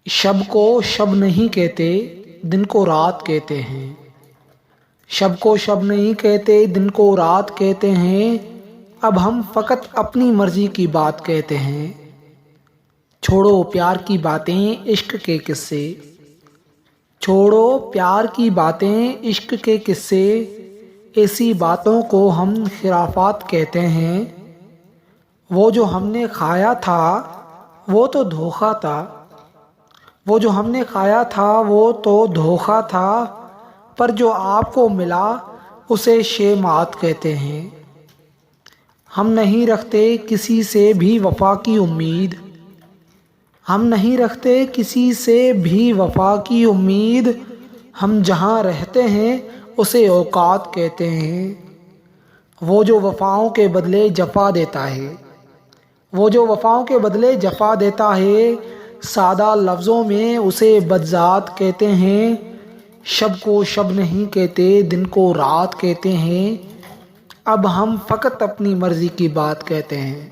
شب کو شب نہیں کہتے دن کو رات کہتے ہیں، شب کو شب نہیں کہتے دن کو رات کہتے ہیں، اب ہم فقط اپنی مرضی کی بات کہتے ہیں۔ چھوڑو پیار کی باتیں عشق کے قصے، چھوڑو پیار کی باتیں عشق کے قصے، ایسی باتوں کو ہم خرافات کہتے ہیں۔ وہ جو ہم نے کھایا تھا وہ تو دھوکا تھا، وہ جو ہم نے کھایا تھا وہ تو دھوکا تھا، پر جو آپ کو ملا اسے شیمات کہتے ہیں۔ ہم نہیں رکھتے کسی سے بھی وفا کی امید، ہم نہیں رکھتے کسی سے بھی وفا کی امید، ہم جہاں رہتے ہیں اسے اوقات کہتے ہیں۔ وہ جو وفاؤں کے بدلے جفا دیتا ہے، وہ جو وفاؤں کے بدلے جفا دیتا ہے، سادہ لفظوں میں اسے بدذات کہتے ہیں۔ شب کو شب نہیں کہتے دن کو رات کہتے ہیں، اب ہم فقط اپنی مرضی کی بات کہتے ہیں۔